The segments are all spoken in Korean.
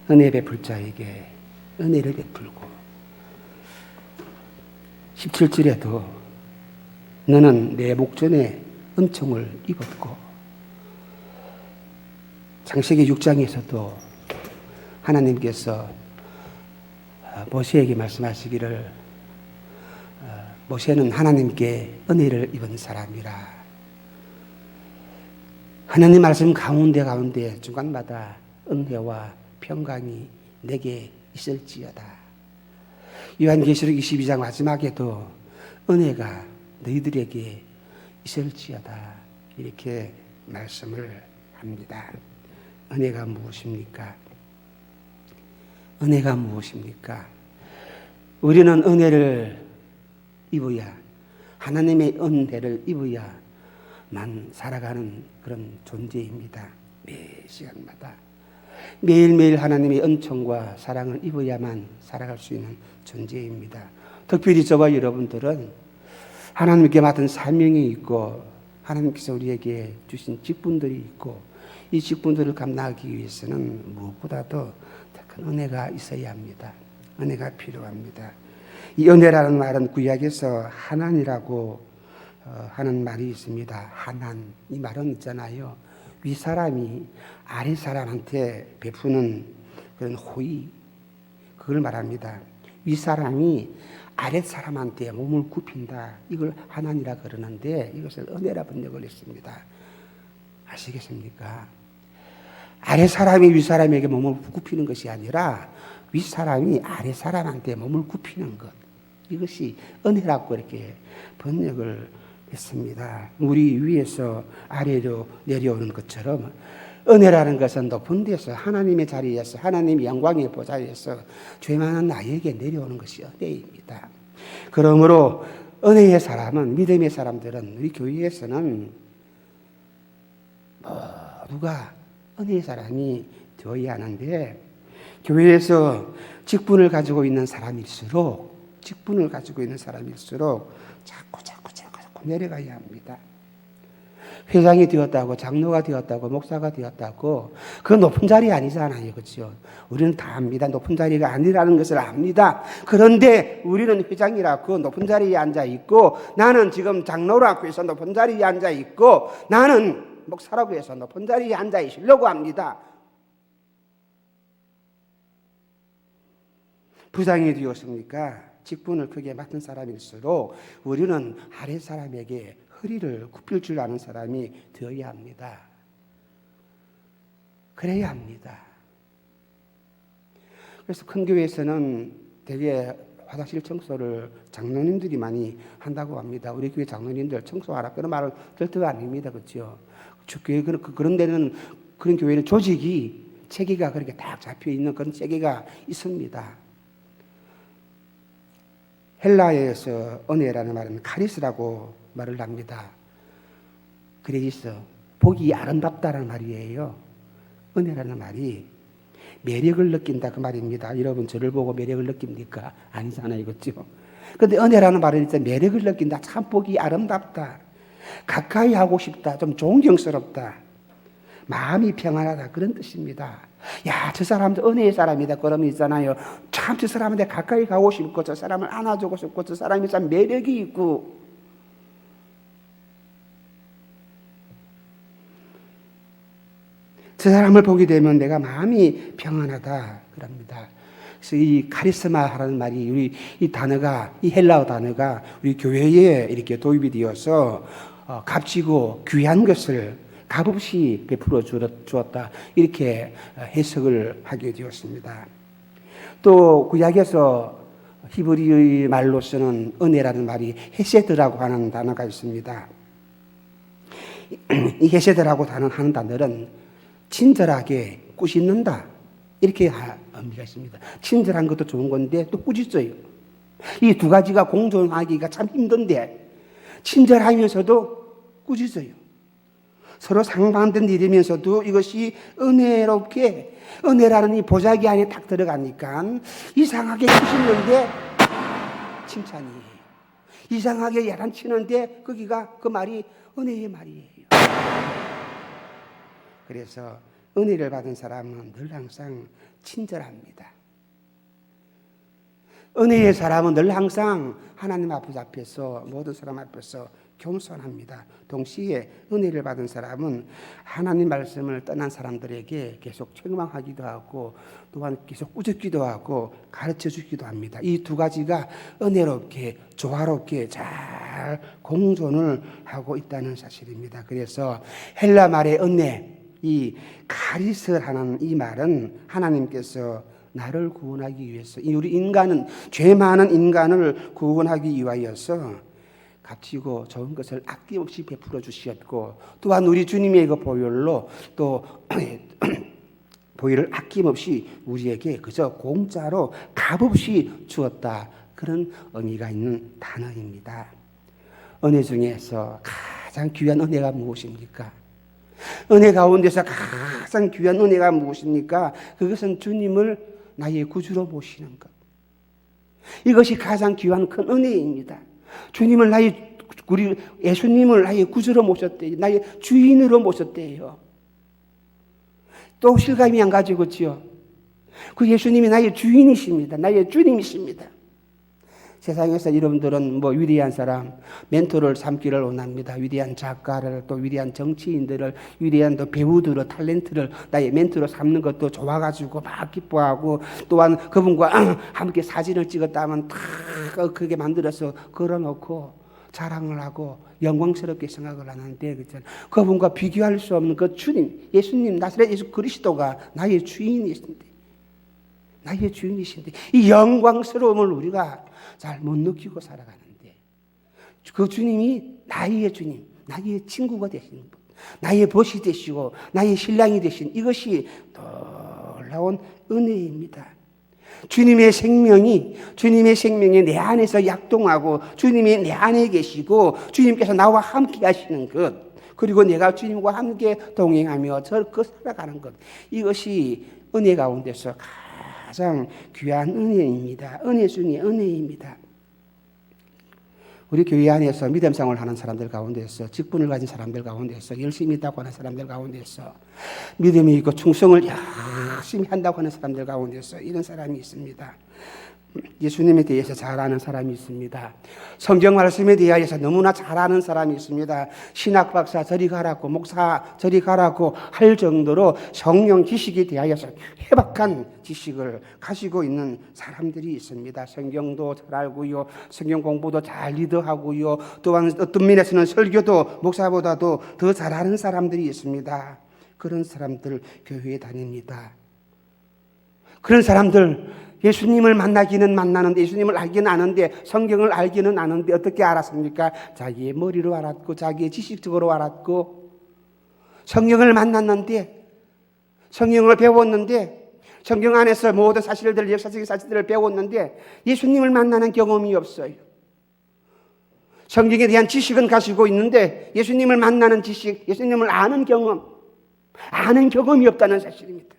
은혜 베풀 자에게 은혜를 베풀고 17절에도 너는 내 목전에 은총을 입었고 창세기 6장에서도 하나님께서 모세에게 말씀하시기를 모세는 하나님께 은혜를 입은 사람이라. 하나님 말씀 가운데 중간마다 은혜와 평강이 내게 있을지어다. 요한계시록 22장 마지막에도 은혜가 너희들에게 있을지어다 이렇게 말씀을 합니다. 은혜가 무엇입니까? 은혜가 무엇입니까? 우리는 은혜를 입어야, 하나님의 은혜를 입어야만 살아가는 그런 존재입니다. 매 시간마다 매일매일 하나님의 은총과 사랑을 입어야만 살아갈 수 있는 존재입니다. 특별히 저와 여러분들은 하나님께 맡은 사명이 있고 하나님께서 우리에게 주신 직분들이 있고 이 직분들을 감당하기 위해서는 무엇보다도 큰 은혜가 있어야 합니다. 은혜가 필요합니다. 이 은혜라는 말은 구약에서 하난이라고 하는 말이 있습니다. 하난, 이 말은 있잖아요. 윗사람이 아랫사람한테 베푸는 그런 호의, 그걸 말합니다. 윗사람이 아랫사람한테 몸을 굽힌다. 이걸 하난이라 그러는데 이것을 은혜라 번역을 했습니다. 아시겠습니까? 아랫사람이 윗사람에게 몸을 굽히는 것이 아니라 윗사람이 아랫사람한테 몸을 굽히는 것. 이것이 은혜라고 이렇게 번역을 했습니다. 물이 위에서 아래로 내려오는 것처럼 은혜라는 것은 높은 데서 하나님의 자리에서 하나님의 영광의 보좌에서 죄 많은 나에게 내려오는 것이 은혜입니다. 그러므로 은혜의 사람은, 믿음의 사람들은 우리 교회에서는 모두가 은혜의 사람이 되어야 하는데 교회에서 직분을 가지고 있는 사람일수록 자꾸 내려가야 합니다. 회장이 되었다고, 장로가 되었다고, 목사가 되었다고 그 높은 자리 아니잖아요. 그렇죠? 우리는 다 압니다. 높은 자리가 아니라는 것을 압니다. 그런데 우리는 회장이라고 높은 자리에 앉아 있고 나는 지금 장로라고 해서 높은 자리에 앉아 있고 나는 목사라고 해서 높은 자리에 앉아 있으려고 합니다. 부장이 되었습니까? 직분을 크게 맡은 사람일수록 우리는 아랫 사람에게 허리를 굽힐 줄 아는 사람이 되어야 합니다. 그래야 합니다. 그래서 큰 교회에서는 대개 화장실 청소를 장로님들이 많이 한다고 합니다. 우리 교회 장로님들 청소하라 그런 말은 절대 아닙니다. 그렇죠? 그런 데는, 그런 교회는 조직이, 체계가 그렇게 딱 잡혀 있는 그런 체계가 있습니다. 헬라어에서 은혜라는 말은 카리스라고 말을 합니다. 그레이스, 보기 아름답다라는 말이에요. 은혜라는 말이 매력을 느낀다 그 말입니다. 여러분 저를 보고 매력을 느낍니까? 아니잖아요. 그렇죠? 그런데 은혜라는 말은 일단 매력을 느낀다. 참 보기 아름답다. 가까이 하고 싶다. 좀 존경스럽다. 마음이 평안하다. 그런 뜻입니다. 야, 저 사람도 은혜의 사람이다. 그러면 있잖아요. 참 저 사람한테 가까이 가고 싶고 저 사람을 안아주고 싶고 저 사람이 참 매력이 있고 저 사람을 보게 되면 내가 마음이 평안하다. 그럽니다. 그래서 이 카리스마라는 말이 이 단어가, 이 헬라어 단어가 우리 교회에 이렇게 도입이 되어서 값지고 귀한 것을 값없이 베풀어 주었다. 이렇게 해석을 하게 되었습니다. 또 구약에서 히브리의 말로 쓰는 은혜라는 말이 헤세드라고 하는 단어가 있습니다. 이 헤세드라고 하는 단어는 친절하게 꾸짖는다. 이렇게 의미가 있습니다. 친절한 것도 좋은 건데 또 꾸짖어요. 이 두 가지가 공존하기가 참 힘든데 친절하면서도 꾸짖어요. 서로 상반된 일이면서도 이것이 은혜롭게, 은혜라는 이 보자기 안에 딱 들어가니까 이상하게 꾸짖는데 칭찬이에요. 이상하게 야단치는데 거기가 그 말이 은혜의 말이에요. 그래서 은혜를 받은 사람은 늘 항상 친절합니다. 은혜의 사람은 늘 항상 하나님 앞에서 모든 사람 앞에서 겸손합니다. 동시에 은혜를 받은 사람은 하나님 말씀을 떠난 사람들에게 계속 책망하기도 하고 또한 계속 꾸짖기도 하고 가르쳐 주기도 합니다. 이 두 가지가 은혜롭게 조화롭게 잘 공존을 하고 있다는 사실입니다. 그래서 헬라 말의 은혜, 이 카리스라는 이 말은 하나님께서 나를 구원하기 위해서, 우리 인간은, 죄 많은 인간을 구원하기 위하여서 값지고 좋은 것을 아낌없이 베풀어 주셨고, 또한 우리 주님의 그 보혈로 또 보혈을 아낌없이 우리에게 그저 공짜로 값없이 주었다. 그런 의미가 있는 단어입니다. 은혜 중에서 가장 귀한 은혜가 무엇입니까? 은혜 가운데서 가장 귀한 은혜가 무엇입니까? 그것은 주님을 나의 구주로 모시는 것. 이것이 가장 귀한 큰 은혜입니다. 주님을 우리 예수님을 나의 구주로 모셨대요. 나의 주인으로 모셨대요. 또 실감이 안 가지고지요. 그 예수님이 나의 주인이십니다. 나의 주님이십니다. 세상에서 여러분들은 위대한 사람, 멘토를 삼기를 원합니다. 위대한 작가를, 또 위대한 정치인들을, 위대한 또 배우들을, 탤런트를 나의 멘토로 삼는 것도 좋아가지고 막 기뻐하고, 또한 그분과 함께 사진을 찍었다면 다 그게 만들어서 걸어놓고 자랑을 하고 영광스럽게 생각을 하는데, 그분과 비교할 수 없는 그 주님, 예수님, 나사렛 예수 그리스도가 나의 주인이신데, 이 영광스러움을 우리가 잘 못 느끼고 살아가는데, 그 주님이 나의 주님, 나의 친구가 되시는 분, 나의 벗이 되시고 나의 신랑이 되신, 이것이 놀라운 은혜입니다. 주님의 생명이 내 안에서 약동하고, 주님이 내 안에 계시고, 주님께서 나와 함께 하시는 것, 그리고 내가 주님과 함께 동행하며 살아가는 것, 이것이 은혜 가운데서 가장 귀한 은혜입니다. 은혜 중에 은혜입니다. 우리 교회 안에서 믿음생활을 하는 사람들 가운데서, 직분을 가진 사람들 가운데서, 열심히 있다고 하는 사람들 가운데서, 믿음이 있고 충성을 열심히 한다고 하는 사람들 가운데서 이런 사람이 있습니다. 예수님에 대해서 잘 아는 사람이 있습니다. 성경 말씀에 대하여서 너무나 잘 아는 사람이 있습니다. 신학 박사 저리 가라고, 목사 저리 가라고 할 정도로 성령 지식에 대하여서 해박한 지식을 가지고 있는 사람들이 있습니다. 성경도 잘 알고요, 성경 공부도 잘 리더하고요, 또한 어떤 면에서는 설교도 목사보다도 더 잘하는 사람들이 있습니다. 그런 사람들 교회에 다닙니다. 그런 사람들 예수님을 만나는데, 예수님을 알기는 아는데, 성경을 알기는 아는데 어떻게 알았습니까? 자기의 머리로 알았고, 자기의 지식적으로 알았고, 성경을 만났는데, 성경을 배웠는데, 성경 안에서 모든 사실들, 역사적인 사실들을 배웠는데 예수님을 만나는 경험이 없어요. 성경에 대한 지식은 가지고 있는데 예수님을 만나는 지식, 예수님을 아는 경험이 없다는 사실입니다.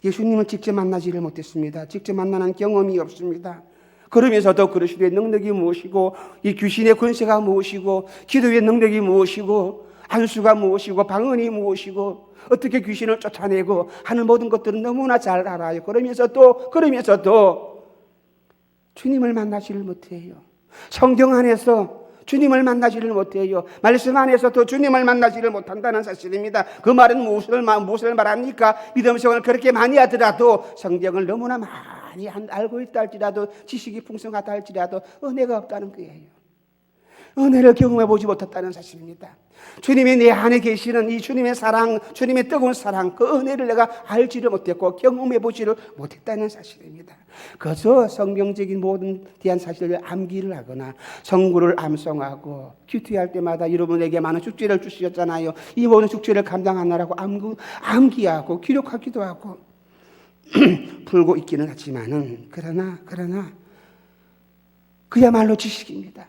예수님을 직접 만나지를 못했습니다. 직접 만나는 경험이 없습니다. 그러면서도 그리스도의 능력이 무엇이고, 이 귀신의 권세가 무엇이고, 기도의 능력이 무엇이고, 안수가 무엇이고, 방언이 무엇이고, 어떻게 귀신을 쫓아내고 하는 모든 것들은 너무나 잘 알아요. 그러면서도 주님을 만나지를 못해요. 성경 안에서 주님을 만나지를 못해요. 말씀 안에서도 주님을 만나지를 못한다는 사실입니다. 그 말은 무엇을 말합니까? 믿음 생활을 그렇게 많이 하더라도, 성경을 너무나 많이 알고 있다 할지라도, 지식이 풍성하다 할지라도 은혜가 없다는 거예요. 은혜를 경험해 보지 못했다는 사실입니다. 주님이 내 안에 계시는 이 주님의 사랑, 주님의 뜨거운 사랑, 그 은혜를 내가 알지를 못했고 경험해 보지를 못했다는 사실입니다. 그저 성경적인 모든 대한 사실을 암기를 하거나 성구를 암송하고, 큐티할 때마다 여러분에게 많은 축제를 주셨잖아요. 이 모든 축제를 감당하느라고 암기하고 기록하기도 하고 풀고 있기는 하지만은, 그러나 그야말로 지식입니다.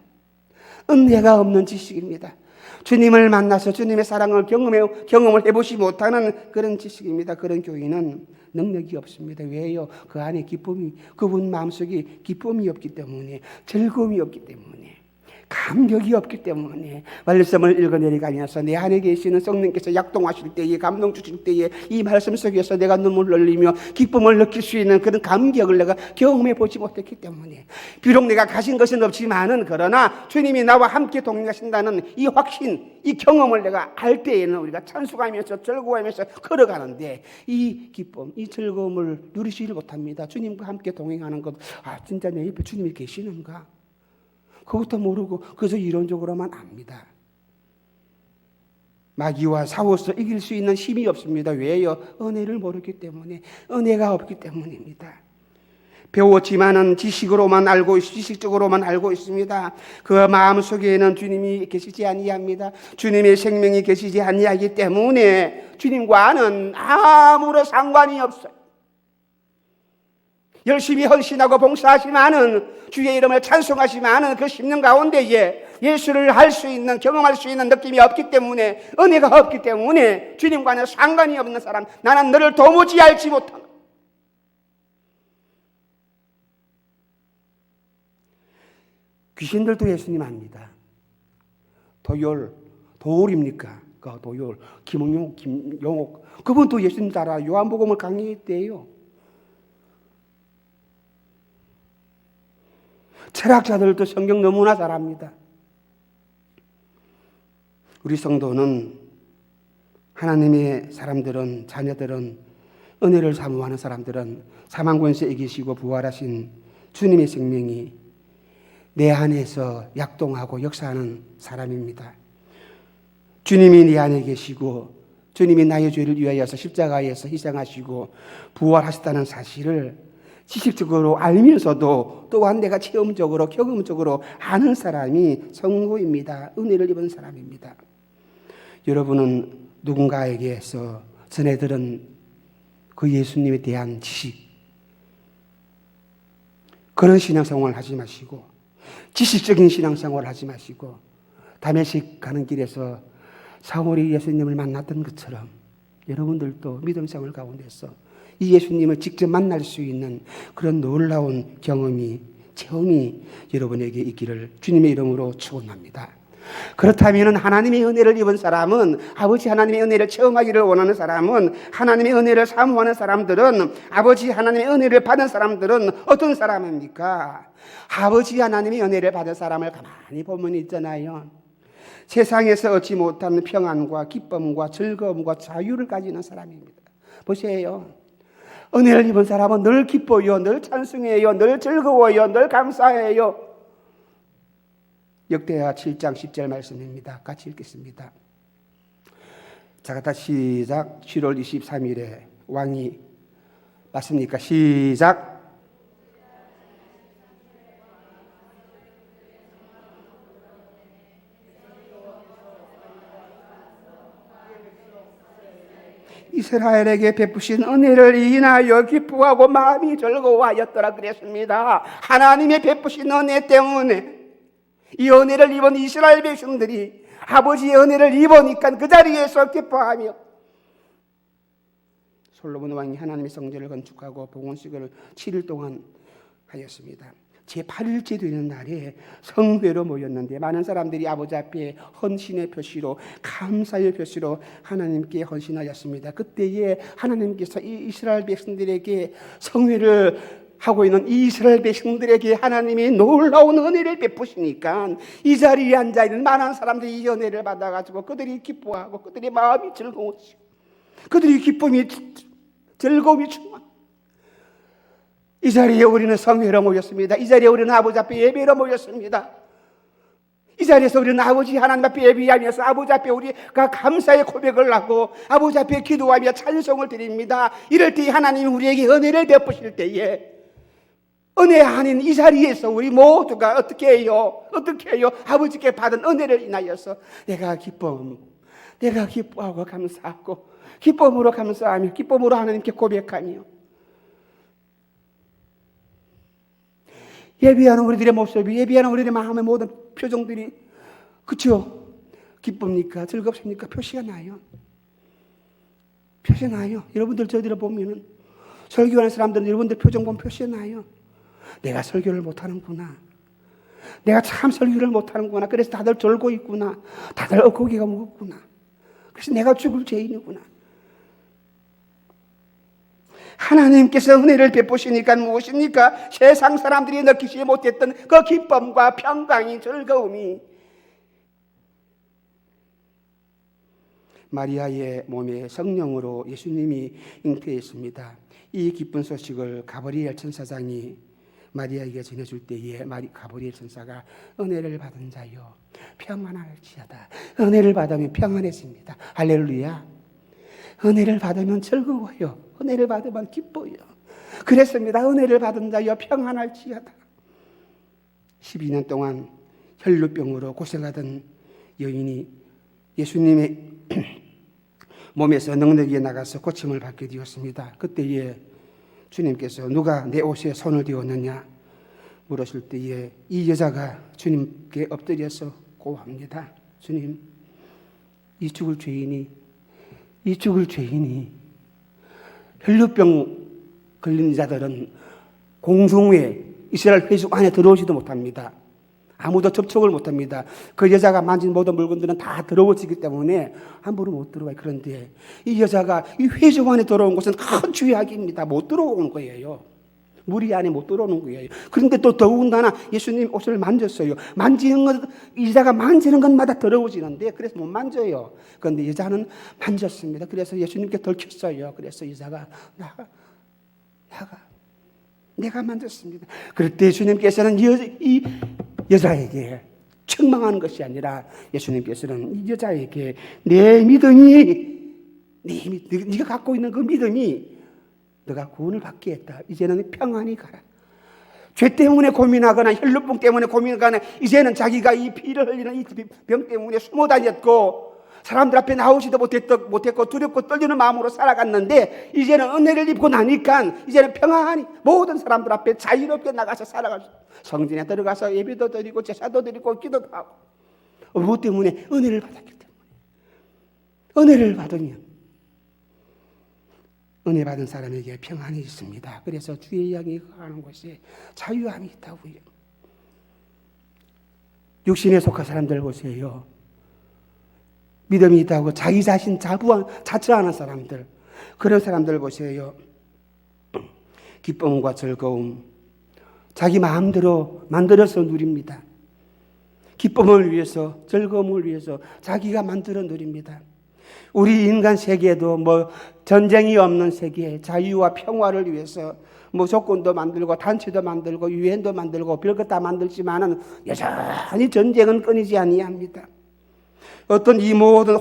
은혜가 없는 지식입니다. 주님을 만나서 주님의 사랑을 경험을 해보지 못하는 그런 지식입니다. 그런 교회는 능력이 없습니다. 왜요? 그 안에 그분 마음속에 기쁨이 없기 때문에, 즐거움이 없기 때문에, 감격이 없기 때문에 말씀을 읽어내려가면서 내 안에 계시는 성령께서 약동하실 때에, 감동 주실 때에 이 말씀 속에서 내가 눈물을 흘리며 기쁨을 느낄 수 있는 그런 감격을 내가 경험해 보지 못했기 때문에, 비록 내가 가진 것은 없지만은 그러나 주님이 나와 함께 동행하신다는 이 확신, 이 경험을 내가 알 때에는 우리가 찬송하면서 즐거워하면서 걸어가는데 이 기쁨, 이 즐거움을 누리지를 못합니다. 주님과 함께 동행하는 것, 진짜 내 옆에 주님이 계시는가? 그것도 모르고 그저 이론적으로만 압니다. 마귀와 싸워서 이길 수 있는 힘이 없습니다. 왜요? 은혜를 모르기 때문에, 은혜가 없기 때문입니다. 배웠지만은 지식적으로만 알고 있습니다. 그 마음속에는 주님이 계시지 아니합니다. 주님의 생명이 계시지 아니하기 때문에 주님과는 아무런 상관이 없어요. 열심히 헌신하고 봉사하지만은, 주의 이름을 찬송하지만은 그 심령 가운데에 예수를 할 수 있는, 경험할 수 있는 느낌이 없기 때문에, 은혜가 없기 때문에 주님과는 상관이 없는 사람, 나는 너를 도무지 알지 못한다. 귀신들도 예수님 압니다. 도율입니까? 그 도율, 김용옥, 그분도 예수님 따라 요한복음을 강의했대요. 철학자들도 성경 너무나 잘 압니다. 우리 성도는, 하나님의 사람들은, 자녀들은, 은혜를 사모하는 사람들은 사망 권세에 이기시고 부활하신 주님의 생명이 내 안에서 약동하고 역사하는 사람입니다. 주님이 내 안에 계시고 주님이 나의 죄를 위하여서 십자가에서 희생하시고 부활하셨다는 사실을 지식적으로 알면서도 또한 내가 체험적으로, 경험적으로 아는 사람이 성도입니다. 은혜를 입은 사람입니다. 여러분은 누군가에게서 전해 들은 그 예수님에 대한 지식, 그런 신앙생활을 하지 마시고, 지식적인 신앙생활을 하지 마시고, 다메섹 가는 길에서 사울이 예수님을 만났던 것처럼 여러분들도 믿음생활 가운데서 이 예수님을 직접 만날 수 있는 그런 놀라운 체험이 여러분에게 있기를 주님의 이름으로 축원합니다. 그렇다면 하나님의 은혜를 입은 사람은, 아버지 하나님의 은혜를 체험하기를 원하는 사람은, 하나님의 은혜를 사모하는 사람들은, 아버지 하나님의 은혜를 받은 사람들은 어떤 사람입니까? 아버지 하나님의 은혜를 받은 사람을 가만히 보면 있잖아요. 세상에서 얻지 못하는 평안과 기쁨과 즐거움과 자유를 가지는 사람입니다. 보세요. 은혜를 입은 사람은 늘 기뻐요, 늘 찬송해요, 늘 즐거워요, 늘 감사해요. 역대하 7장 10절 말씀입니다. 같이 읽겠습니다. 자, 다 시작. 7월 23일에 왕이 맞습니까? 시작. 이스라엘에게 베푸신 은혜를 인하여 기뻐하고 마음이 즐거워하였더라 그랬습니다. 하나님의 베푸신 은혜 때문에 이 은혜를 입은 이스라엘 백성들이 아버지의 은혜를 입으니까 그 자리에서 기뻐하며, 솔로몬 왕이 하나님의 성전을 건축하고 봉헌식을 7일 동안 하였습니다. 제8일째 되는 날에 성회로 모였는데 많은 사람들이 아버지 앞에 헌신의 표시로, 감사의 표시로 하나님께 헌신하였습니다. 그때에 하나님께서 이 이스라엘 백성들에게, 성회를 하고 있는 이 이스라엘 백성들에게 하나님이 놀라운 은혜를 베푸시니까 이 자리에 앉아있는 많은 사람들이 이 은혜를 받아가지고 그들이 기뻐하고 그들의 마음이 즐거워지고 그들의 기쁨이, 즐거움이 충만. 이 자리에 우리는 성회로 모였습니다. 이 자리에 우리는 아버지 앞에 예배로 모였습니다. 이 자리에서 우리는 아버지 하나님 앞에 예배하면서 아버지 앞에 우리가 감사의 고백을 하고 아버지 앞에 기도하며 찬송을 드립니다. 이럴 때 하나님이 우리에게 은혜를 베푸실 때에, 은혜 아닌 이 자리에서 우리 모두가 어떻게 해요? 아버지께 받은 은혜를 인하여서 내가 기뻐하고 감사하고, 기쁨으로 감사하며 기쁨으로 하나님께 고백하며, 예배하는 우리들의 모습이, 예배하는 우리들의 마음의 모든 표정들이, 그렇죠? 기쁩니까? 즐겁습니까? 표시가 나요. 여러분들 저희들을 보면은, 설교하는 사람들은 여러분들 표정 보면 표시가 나요. 내가 설교를 못하는구나. 내가 참 설교를 못하는구나. 그래서 다들 졸고 있구나. 다들 고기가 무겁구나. 그래서 내가 죽을 죄인이구나. 하나님께서 은혜를 베푸시니까 무엇입니까? 세상 사람들이 느끼지 못했던 그 기쁨과 평강이, 즐거움이 마리아의 몸에 성령으로 예수님이 잉태했습니다. 이 기쁜 소식을 가브리엘 천사장이 마리아에게 전해줄 때에 가브리엘 천사가 은혜를 받은 자여 평안할지어다. 은혜를 받으면 평안해집니다. 할렐루야. 은혜를 받으면 즐거워요. 은혜를 받으면 기뻐요. 그랬습니다. 은혜를 받은 자여 평안할지어다. 12년 동안 혈루병으로 고생하던 여인이 예수님의 몸에서 넉넉히 나가서 고침을 받게 되었습니다. 그때에 주님께서 누가 내 옷에 손을 대었느냐 물었을 때에 이 여자가 주님께 엎드려서 고합니다. 주님, 이 죽을 죄인이 혈루병 걸린 자들은 공중에 이스라엘 회중 안에 들어오지도 못합니다. 아무도 접촉을 못합니다. 그 여자가 만진 모든 물건들은 다 더러워지기 때문에 함부로 못 들어와요. 그런데 이 여자가 이 회중 안에 들어온 것은 큰 죄악입니다. 못 들어오는 거예요. 무리 안에 못 들어오는 거예요. 그런데 또 더군다나 예수님 옷을 만졌어요. 만지는 것, 여자가 만지는 것마다 더러워지는데 그래서 못 만져요. 그런데 여자는 만졌습니다. 그래서 예수님께 들켰어요. 그래서 여자가 나가. 내가 만졌습니다. 그럴 때 예수님께서는 이 여자에게 책망하는 것이 아니라 예수님께서는 이 여자에게 내 믿음이 네가 갖고 있는 그 믿음이 너가 구원을 받게 했다. 이제는 평안히 가라. 죄 때문에 고민하거나 혈루병 때문에 고민하거나 이제는 자기가 이 피를 흘리는 이 병 때문에 숨어 다녔고 사람들 앞에 나오지도 못했고 두렵고 떨리는 마음으로 살아갔는데 이제는 은혜를 입고 나니까 이제는 평안히 모든 사람들 앞에 자유롭게 나가서 살아갈 수 성전에 들어가서 예배도 드리고 제사도 드리고 기도도 하고 무엇 때문에? 은혜를 받았기 때문에. 은혜를 받으면 은혜 받은 사람에게 평안이 있습니다. 그래서 주의 영이 거하는 곳에 자유함이 있다고요. 육신에 속한 사람들 보세요. 믿음이 있다고 자기 자신 자처하는 사람들, 그런 사람들 보세요. 기쁨과 즐거움, 자기 마음대로 만들어서 누립니다. 기쁨을 위해서, 즐거움을 위해서 자기가 만들어 누립니다. 우리 인간 세계도 전쟁이 없는 세계, 자유와 평화를 위해서 조건도 만들고 단체도 만들고 유엔도 만들고 별것 다 만들지만은 여전히 전쟁은 끊이지 아니합니다. 어떤 이 모든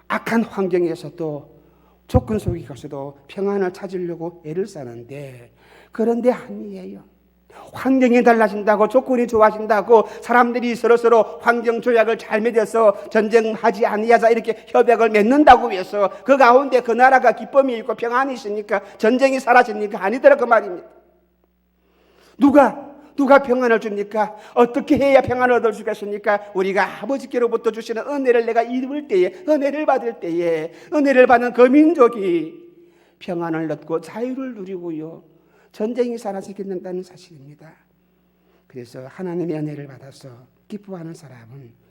악한 환경에서도 조건 속에 가서도 평안을 찾으려고 애를 쓰는데 그런데 아니에요. 환경이 달라진다고 조건이 좋아진다고 사람들이 서로 환경 조약을 잘 맺어서 전쟁하지 아니하자 이렇게 협약을 맺는다고 해서 그 가운데 그 나라가 기쁨이 있고 평안이 있으니까 전쟁이 사라지니까 아니더라 그 말입니다. 누가 평안을 줍니까? 어떻게 해야 평안을 얻을 수 있겠습니까? 우리가 아버지께로부터 주시는 은혜를 내가 입을 때에, 은혜를 받을 때에, 은혜를 받는 그 민족이 평안을 얻고 자유를 누리고요. 전쟁이 사라지겠다는 사실입니다. 그래서 하나님의 은혜를 받아서 기뻐하는 사람은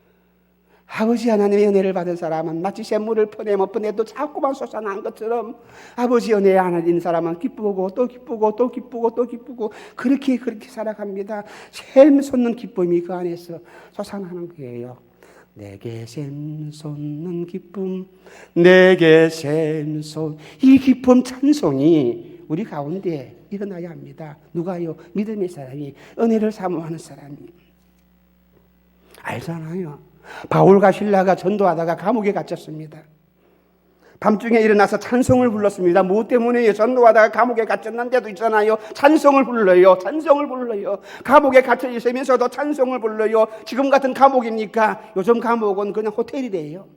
아버지 하나님의 은혜를 받은 사람은 마치 샘물을 퍼내도 자꾸만 솟아난 것처럼 아버지 은혜 하나님 사람은 기쁘고 또 기쁘고 또 기쁘고 또 기쁘고 그렇게 살아갑니다. 샘 솟는 기쁨이 그 안에서 솟아나는 거예요. 내게 샘 솟는 기쁨, 내게 샘 솟. 이 기쁨 찬송이 우리 가운데 일어나야 합니다. 누가요? 믿음의 사람이, 은혜를 사모하는 사람이. 알잖아요. 바울과 실라가 전도하다가 감옥에 갇혔습니다. 밤중에 일어나서 찬송을 불렀습니다. 무엇 때문에 전도하다가 감옥에 갇혔는데도 있잖아요. 찬송을 불러요. 감옥에 갇혀 있으면서도 찬송을 불러요. 지금 같은 감옥입니까? 요즘 감옥은 그냥 호텔이래요.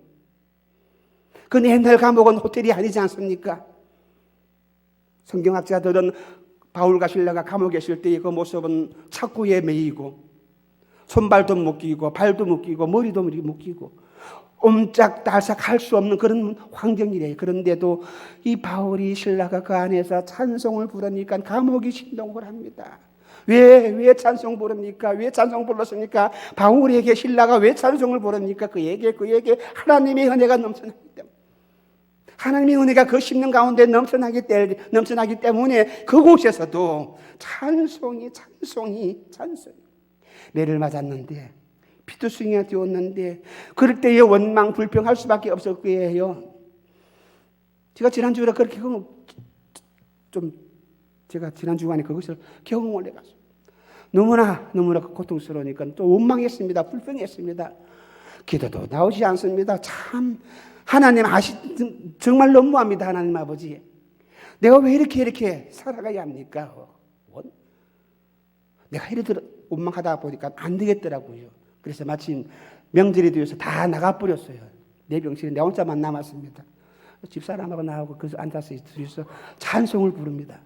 근데 옛날 감옥은 호텔이 아니지 않습니까? 성경학자들은 바울과 실라가 감옥에 있을 때의 그 모습은 착고에 매이고 손발도 묶이고 발도 묶이고 머리도 묶이고 옴짝달싹 할 수 없는 그런 환경이래요. 그런데도 이 바울이 실라가 그 안에서 찬송을 부르니까 감옥이 신동을 합니다. 왜 찬송 부릅니까? 왜 찬송 불렀습니까? 바울에게 신라가 왜 찬송을 부릅니까? 그에게 하나님의 은혜가 넘쳐나기 때문에. 하나님의 은혜가 그 심령 가운데 넘쳐나기 때문에 그곳에서도 찬송이. 매를 맞았는데, 피투성이가 되었는데, 그럴 때에 원망, 불평할 수밖에 없을 거예요. 제가 지난주에 그렇게 제가 지난 주간에 그것을 경험을 해봤어요. 너무나 고통스러우니까 또 원망했습니다. 불평했습니다. 기도도 나오지 않습니다. 참 하나님 정말 너무합니다. 하나님 아버지, 내가 왜 이렇게 살아가야 합니까? 내가 이렇게 원망하다 보니까 안 되겠더라고요. 그래서 마침 명절이 되어서 다 나가버렸어요. 내 병실에 내 혼자만 남았습니다. 집사람하고 나하고 거기서 앉아서 둘이서 찬송을 부릅니다.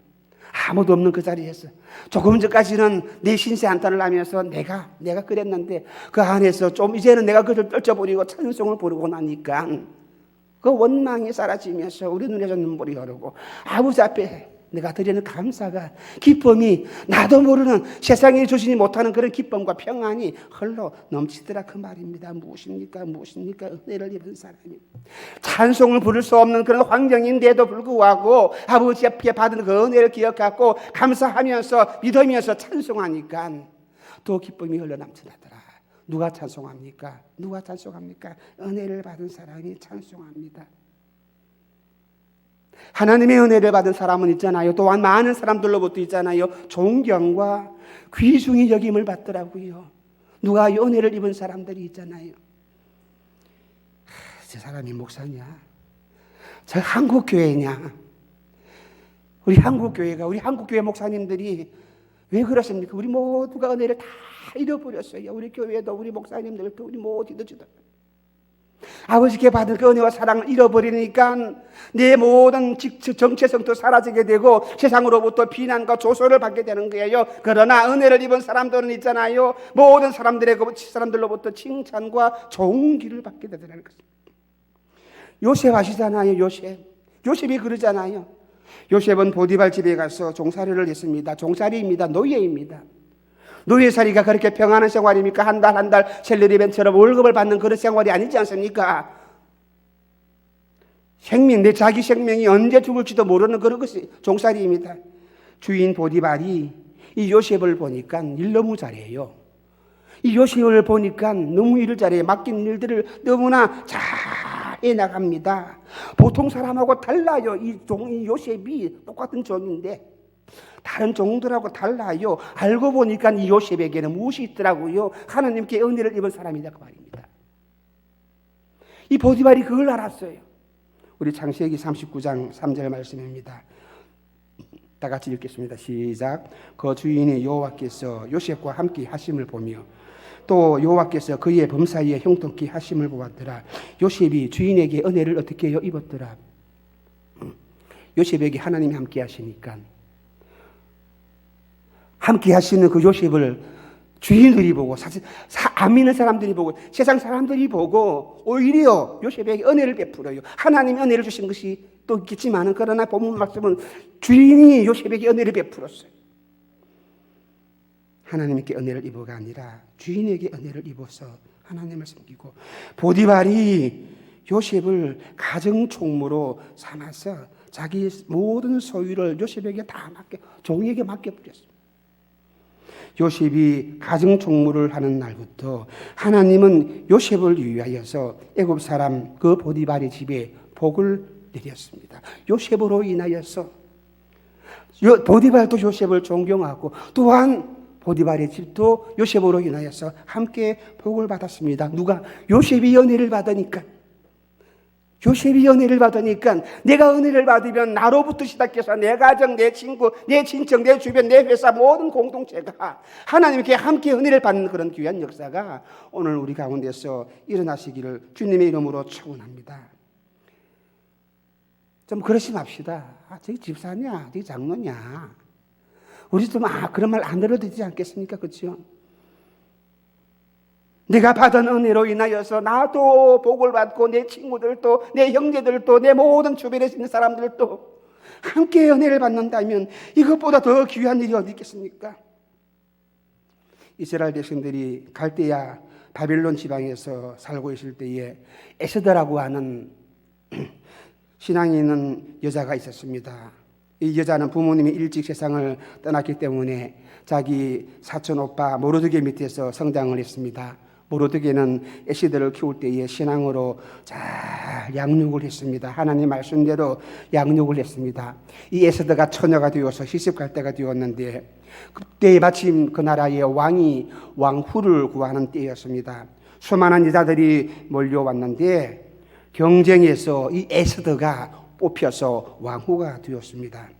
아무도 없는 그 자리에서 조금 전까지는 내 신세 한탄을 하면서 내가 그랬는데 그 안에서 좀 이제는 내가 그걸 떨쳐버리고 찬송을 부르고 나니까 그 원망이 사라지면서 우리 눈에서 눈물이 흐르고 아버지 앞에 내가 드리는 감사가, 기쁨이 나도 모르는 세상에 주시지 못하는 그런 기쁨과 평안이 흘러 넘치더라 그 말입니다. 무엇입니까? 은혜를 입은 사람이 찬송을 부를 수 없는 그런 환경인데도 불구하고 아버지 앞에 받은 그 은혜를 기억하고 감사하면서 믿으면서 찬송하니까 또 기쁨이 흘러 넘쳐나더라. 누가 찬송합니까? 은혜를 받은 사람이 찬송합니다. 하나님의 은혜를 받은 사람은 있잖아요. 또한 많은 사람들로부터 있잖아요. 존경과 귀중히 여김을 받더라고요. 누가 은혜를 입은 사람들이 있잖아요. 저 사람이 목사냐? 저 한국교회냐? 우리 한국교회 목사님들이 왜 그렇습니까? 우리 모두가 은혜를 다 잃어버렸어요. 우리 교회도 우리 목사님들도 우리 모두도 아버지께 받은 그 은혜와 사랑을 잃어버리니까 내 모든 정체성도 사라지게 되고 세상으로부터 비난과 조소를 받게 되는 거예요. 그러나 은혜를 입은 사람들은 있잖아요. 모든 사람들로부터 칭찬과 좋은 길을 받게 되더라는 것입니다. 요셉 아시잖아요. 요셉이 그러잖아요. 요셉은 보디발 집에 가서 종살이를 했습니다. 종살이입니다. 노예입니다. 노예살이가 그렇게 평안한 생활입니까? 한 달 셀러리맨처럼 월급을 받는 그런 생활이 아니지 않습니까? 자기 생명이 언제 죽을지도 모르는 그런 것이 종살이입니다. 주인 보디발이 이 요셉을 보니까 일 너무 잘해요. 이 요셉을 보니까 너무 일을 잘해요. 맡긴 일들을 너무나 잘 해나갑니다. 보통 사람하고 달라요. 이 요셉이 똑같은 종인데 다른 종들하고 달라요. 알고 보니까 이 요셉에게는 무엇이 있더라고요. 하나님께 은혜를 입은 사람이다 그 말입니다. 이 보디발이 그걸 알았어요. 우리 창세기 39장 3절 말씀입니다. 다 같이 읽겠습니다. 시작. 그 주인이 여호와께서 요셉과 함께 하심을 보며 또 여호와께서 그의 범사에 형통케 하심을 보았더라. 요셉이 주인에게 은혜를 어떻게 해요? 입었더라. 요셉에게 하나님이 함께 하시니까 함께 하시는 그 요셉을 주인들이 보고 사실 안 믿는 사람들이 보고 세상 사람들이 보고 오히려 요셉에게 은혜를 베풀어요. 하나님이 은혜를 주신 것이 또 있겠지만 그러나 본문 말씀은 주인이 요셉에게 은혜를 베풀었어요. 하나님께 은혜를 입어가 아니라 주인에게 은혜를 입어서 하나님을 섬기고 보디발이 요셉을 가정총무로 삼아서 자기 모든 소유를 요셉에게 다 종에게 맡겨버렸어요. 요셉이 가정총무를 하는 날부터 하나님은 요셉을 위하여서 애굽 사람 그 보디발의 집에 복을 내렸습니다. 요셉으로 인하여서 보디발도 요셉을 존경하고 또한 보디발의 집도 요셉으로 인하여서 함께 복을 받았습니다. 누가? 요셉이 은혜를 받으니까. 내가 은혜를 받으면 나로부터 시작해서 내 가정, 내 친구, 내 친척, 내 주변, 내 회사 모든 공동체가 하나님께 함께 은혜를 받는 그런 귀한 역사가 오늘 우리 가운데서 일어나시기를 주님의 이름으로 축원합니다. 좀 그러지 맙시다. 저기 집사냐, 저기 장로냐. 우리 좀 그런 말 안 들어도 되지 않겠습니까? 그렇죠? 내가 받은 은혜로 인하여서 나도 복을 받고 내 친구들도 내 형제들도 내 모든 주변에 있는 사람들도 함께 은혜를 받는다면 이것보다 더 귀한 일이 어디 있겠습니까? 이스라엘 백성들이 갈대아 바빌론 지방에서 살고 있을 때에 에스더라고 하는 신앙이 있는 여자가 있었습니다. 이 여자는 부모님이 일찍 세상을 떠났기 때문에 자기 사촌 오빠 모르드게 밑에서 성장을 했습니다. 모르드게는 에스더를 키울 때에 신앙으로 잘 양육을 했습니다. 하나님 말씀대로 양육을 했습니다. 이 에스더가 처녀가 되어서 시집갈 때가 되었는데 그때 마침 그 나라의 왕이 왕후를 구하는 때였습니다. 수많은 여자들이 몰려왔는데 경쟁에서 이 에스더가 뽑혀서 왕후가 되었습니다.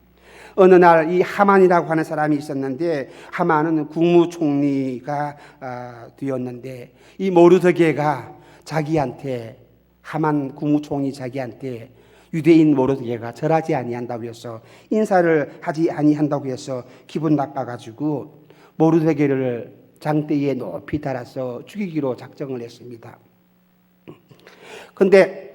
어느 날 이 하만이라고 하는 사람이 있었는데 하만은 국무총리가 되었는데 이 모르드게가 자기한테 하만 국무총리 자기한테 유대인 모르드게가 절하지 아니한다고 해서 인사를 하지 아니한다고 해서 기분 나빠가지고 모르드게를 장대에 높이 달아서 죽이기로 작정을 했습니다. 근데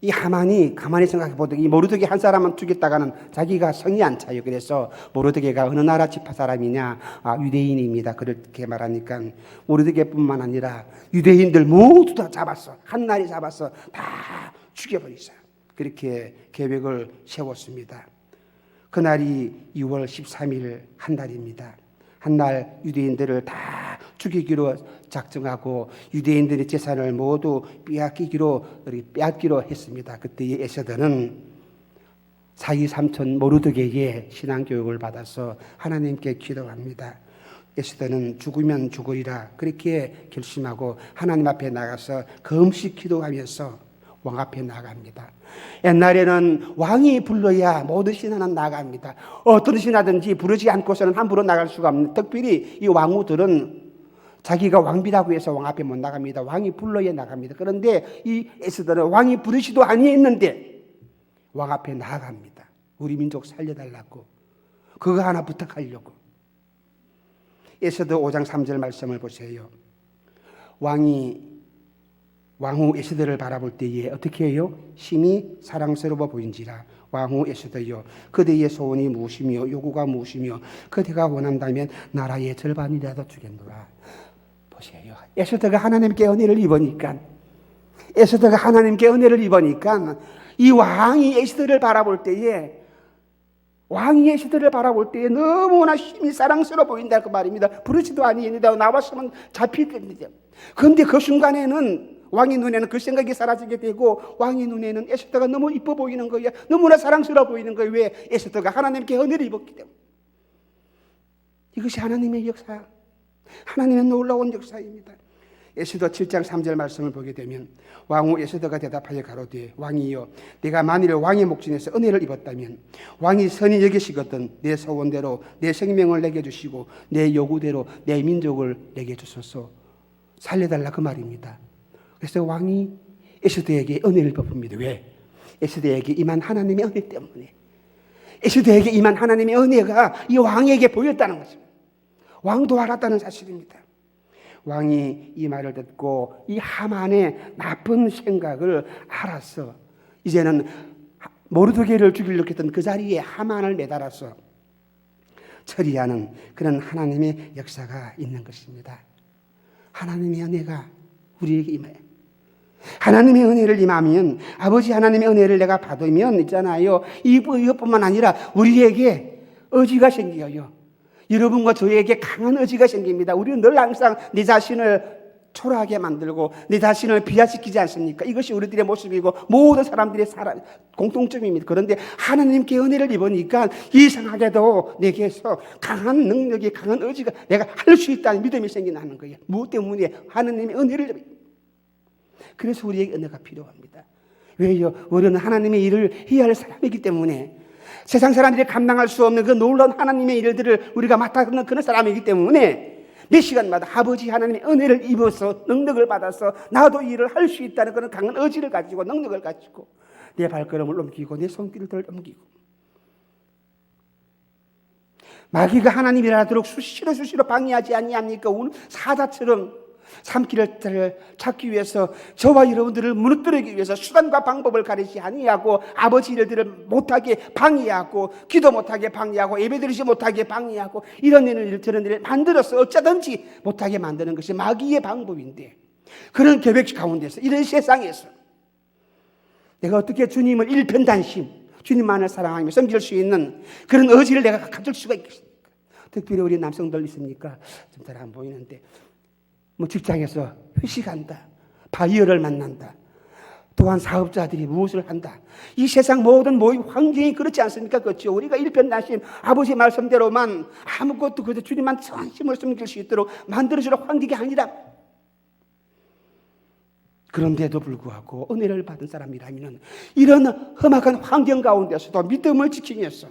이 하만이 가만히 생각해 보더니 이 모르드게 한 사람만 죽였다가는 자기가 성이 안 차요. 그래서 모르드게가 어느 나라 지파 사람이냐? 유대인입니다. 그렇게 말하니까 모르드게뿐만 아니라 유대인들 모두 다 잡았어. 한 날에 잡아서 다 죽여버리자. 그렇게 계획을 세웠습니다. 그날이 2월 13일 한 달입니다. 한 날 유대인들을 다 죽이기로 작정하고 유대인들의 재산을 모두 빼앗기로 했습니다. 그때 에스더는 자기 삼촌 모르드게의 신앙교육을 받아서 하나님께 기도합니다. 에스더는 죽으면 죽으리라 그렇게 결심하고 하나님 앞에 나가서 금식 기도하면서 왕 앞에 나갑니다. 옛날에는 왕이 불러야 모든 신하는 나갑니다. 어떤 신하든지 부르지 않고서는 함부로 나갈 수가 없는, 특별히 이 왕후들은 자기가 왕비라고 해서 왕 앞에 못 나갑니다. 왕이 불러야 나갑니다. 그런데 이 에스더는 왕이 부르지도 아니했는데 왕 앞에 나갑니다. 우리 민족 살려달라고, 그거 하나 부탁하려고. 에스더 5장 3절 말씀을 보세요. 왕후 에스더를 바라볼 때에 어떻게 해요? 심히 사랑스러워 보인지라. 왕후 에스더여, 그대의 소원이 무엇이며 요구가 무엇이며 그대가 원한다면 나라의 절반이라도 주겠노라. 보세요. 에스더가 하나님께 은혜를 입으니까 이 왕이 에스더를 바라볼 때에 너무나 심히 사랑스러워 보인다 그 말입니다. 부르지도 아니했는데 나왔으면 잡힐 겁니다. 그런데 그 순간에는 왕의 눈에는 그 생각이 사라지게 되고 왕의 눈에는 에스더가 너무 이뻐 보이는 거예요. 너무나 사랑스러워 보이는 거예요. 왜? 에스더가 하나님께 은혜를 입었기 때문에. 이것이 하나님의 역사, 하나님의 놀라운 역사입니다. 에스더 7장 3절 말씀을 보게 되면 왕후 에스더가 대답하여 가로되 왕이여, 내가 만일 왕의 목전에서 은혜를 입었다면 왕이 선히 여기시거든 내 소원대로 내 생명을 내게 주시고 내 요구대로 내 민족을 내게 주소서. 살려달라 그 말입니다. 그래서 왕이 에스더에게 은혜를 베풉니다. 왜? 에스더에게 임한 하나님의 은혜 때문에. 에스더에게 임한 하나님의 은혜가 이 왕에게 보였다는 것입니다. 왕도 알았다는 사실입니다. 왕이 이 말을 듣고 이 하만의 나쁜 생각을 알아서 이제는 모르드게를 죽이려고 했던 그 자리에 하만을 매달아서 처리하는 그런 하나님의 역사가 있는 것입니다. 하나님의 은혜가 우리에게 임해요. 하나님의 은혜를 임하면, 아버지 하나님의 은혜를 내가 받으면 있잖아요, 이것뿐만 아니라 우리에게 의지가 생겨요. 여러분과 저에게 강한 의지가 생깁니다. 우리는 늘 항상 내 자신을 초라하게 만들고 내 자신을 비하시키지 않습니까? 이것이 우리들의 모습이고 모든 사람들의 공통점입니다. 그런데 하나님께 은혜를 입으니까 이상하게도 내게서 강한 능력이, 강한 의지가, 내가 할 수 있다는 믿음이 생겨나는 거예요. 무엇 때문에? 하나님의 은혜를 입으니까. 그래서 우리에게 은혜가 필요합니다. 왜요? 우리는 하나님의 일을 해야 할 사람이기 때문에, 세상 사람들이 감당할 수 없는 그 놀라운 하나님의 일들을 우리가 맡아서 그런 사람이기 때문에 몇 시간마다 아버지 하나님의 은혜를 입어서 능력을 받아서 나도 일을 할 수 있다는 그런 강한 의지를 가지고 능력을 가지고 내 발걸음을 옮기고 내 손길을 옮기고, 마귀가 하나님이라 하도록 수시로 방해하지 아니합니까? 오늘 사자처럼 삶길을 찾기 위해서 저와 여러분들을 무너뜨리기 위해서 수단과 방법을 가리지 아니하고 아버지 일들을 못하게 방해하고 기도 못하게 방해하고 예배드리지 못하게 방해하고 이런 일을 저런 일을 만들어서 어쩌든지 못하게 만드는 것이 마귀의 방법인데, 그런 계획 가운데서 이런 세상에서 내가 어떻게 주님을 일편단심, 주님만을 사랑하며 섬길 수 있는 그런 의지를 내가 가질 수가 있겠습니까? 특별히 우리 남성들 있습니까? 좀 잘 안 보이는데, 뭐 직장에서 회식한다, 바이어를 만난다, 또한 사업자들이 무엇을 한다. 이 세상 모든 모임 환경이 그렇지 않습니까? 그렇죠. 우리가 일편단심 아버지 말씀대로만 아무것도 그저 주님만 전심으로 섬길 수 있도록 만들어주는 환경이 아니라, 그런데도 불구하고 은혜를 받은 사람이라면 이런 험악한 환경 가운데서도 믿음을 지키면서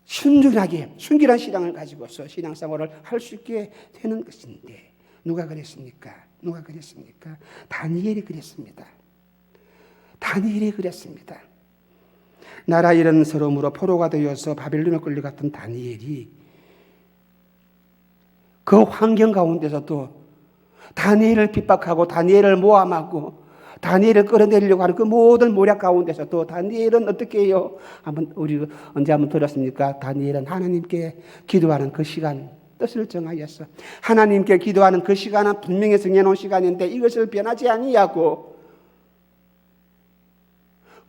순전하게 순결한 신앙을 가지고서 신앙생활을 할 수 있게 되는 것인데, 누가 그랬습니까? 다니엘이 그랬습니다. 나라 잃은 서름으로 포로가 되어서 바벨론에 끌려갔던 다니엘이 그 환경 가운데서도 다니엘을 핍박하고 다니엘을 모함하고 다니엘을 끌어내리려고 하는 그 모든 모략 가운데서도 다니엘은 어떻게 해요? 우리 언제 한번 들었습니까? 다니엘은 하나님께 기도하는 그 시간, 뜻을 정하였어. 하나님께 기도하는 그 시간은 분명히 정해놓은 시간인데 이것을 변하지 아니하고,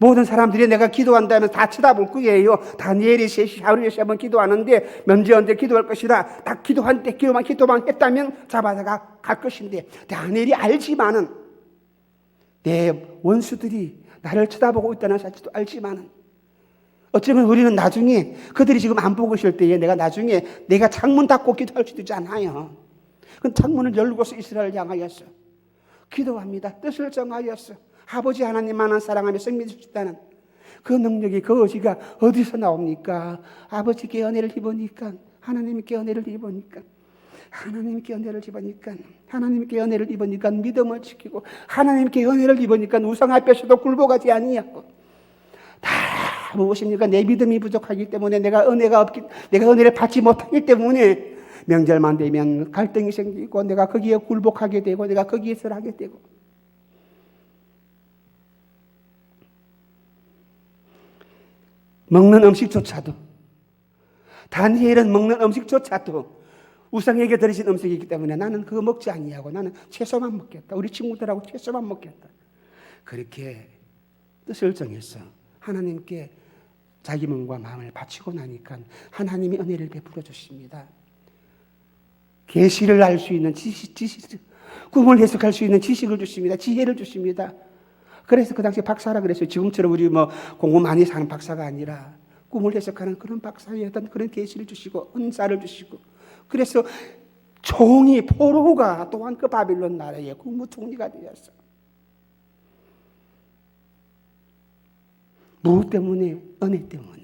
모든 사람들이 내가 기도한다면 다 쳐다볼 거예요. 다니엘이 하루에 3번 기도하는데 언제 기도할 것이다. 딱 기도만 했다면 잡아다가 갈 것인데, 다니엘이 알지만은, 내 원수들이 나를 쳐다보고 있다는 사실도 알지만은, 어쩌면 우리는 나중에 그들이 지금 안 보고 있을 때에 내가 창문 닫고 기도할 수도 있잖아요. 그 창문을 열고서 이스라엘을 향하여서 기도합니다. 뜻을 정하였어. 아버지 하나님만을 사랑하며 섬기시다는 그 능력이, 그 의지가 어디서 나옵니까? 아버지께 은혜를 입으니까, 하나님께 은혜를 입으니까 믿음을 지키고, 하나님께 은혜를 입으니까 우상 앞에서도 굴복하지 아니하고, 다 무엇입니까? 내 믿음이 부족하기 때문에, 내가 은혜를 받지 못하기 때문에 명절만 되면 갈등이 생기고, 내가 거기에 굴복하게 되고, 내가 거기에서 하게 되고, 먹는 음식조차도, 다니엘은 먹는 음식조차도 우상에게 드리신 음식이기 때문에 나는 그거 먹지 아니하고 나는 채소만 먹겠다. 우리 친구들하고 채소만 먹겠다. 그렇게 뜻을 정해서 하나님께 자기 몸과 마음을 바치고 나니까 하나님이 은혜를 베풀어 주십니다. 계시를 알 수 있는 지식, 꿈을 해석할 수 있는 지식을 주십니다. 지혜를 주십니다. 그래서 그 당시에 박사라 그랬어요. 지금처럼 우리 공부 많이 사는 박사가 아니라 꿈을 해석하는 그런 박사의 어떤 그런 계시를 주시고 은사를 주시고, 그래서 포로가 또한 그 바빌론 나라의 국무총리가 되었어. 무엇 때문에? 은혜 때문에.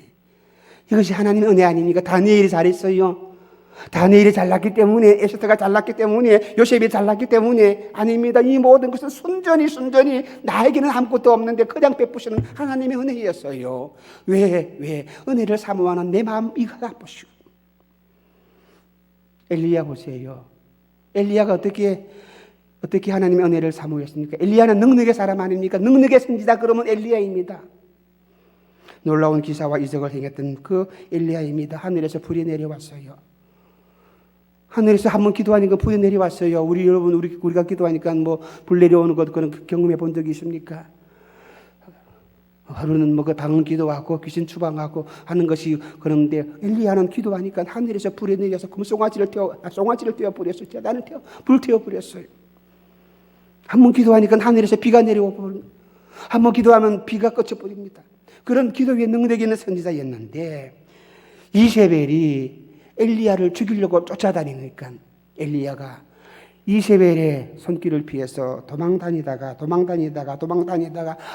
이것이 하나님의 은혜 아닙니까? 다니엘이 잘했어요. 다니엘이 잘났기 때문에, 에스더가 잘났기 때문에, 요셉이 잘났기 때문에 아닙니다. 이 모든 것은 순전히 나에게는 아무것도 없는데 그냥 베푸시는 하나님의 은혜였어요. 왜? 은혜를 사모하는 내 마음 이거 보시오. 엘리야 보세요. 엘리야가 어떻게 하나님의 은혜를 사모했습니까? 엘리야는 능력의 사람 아닙니까? 능력의 선지자 그러면 엘리야입니다. 놀라운 기사와 이적을 행했던 그 엘리야입니다. 하늘에서 불이 내려왔어요. 하늘에서 한번 기도하니까 불이 내려왔어요. 우리가 기도하니까 불 내려오는 것 그런 경험해 본 적이 있습니까? 하루는 그 방언 기도하고 귀신 추방하고 하는 것이 그런데, 엘리야는 기도하니까 하늘에서 불이 내려서 송아지를 떼어 버렸어요. 나는 불 태워 버렸어요. 한번 기도하니까 하늘에서 비가 내려오고, 한번 기도하면 비가 꺼져 버립니다. 그런 기도의 능력이 있는 선지자였는데, 이세벨이 엘리야를 죽이려고 쫓아다니니까 엘리야가 이세벨의 손길을 피해서 도망다니다가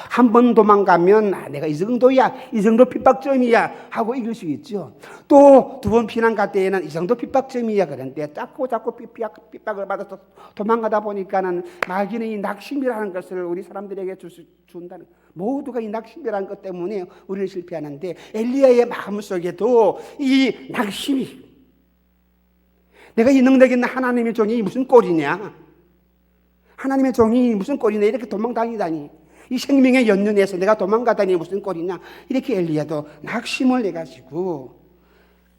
한 번 도망가면 내가 이 정도야, 이 정도 핍박점이야 하고 이길 수 있죠. 또 두 번 피난 갈 때에는 이 정도 핍박점이야. 그런데 자꾸 핍박을 받아서 도망가다 보니까는 마귀는 이 낙심이라는 것을 우리 사람들에게 준다는, 모두가 이 낙심이라는 것 때문에 우리는 실패하는데, 엘리야의 마음속에도 이 내가 이 능력 있는 하나님의 종이 무슨 꼴이냐? 하나님의 종이 무슨 꼴이냐? 이렇게 도망다니다니. 이 생명의 연륜에서 내가 도망가다니 무슨 꼴이냐? 이렇게 엘리야도 낙심을 해가지고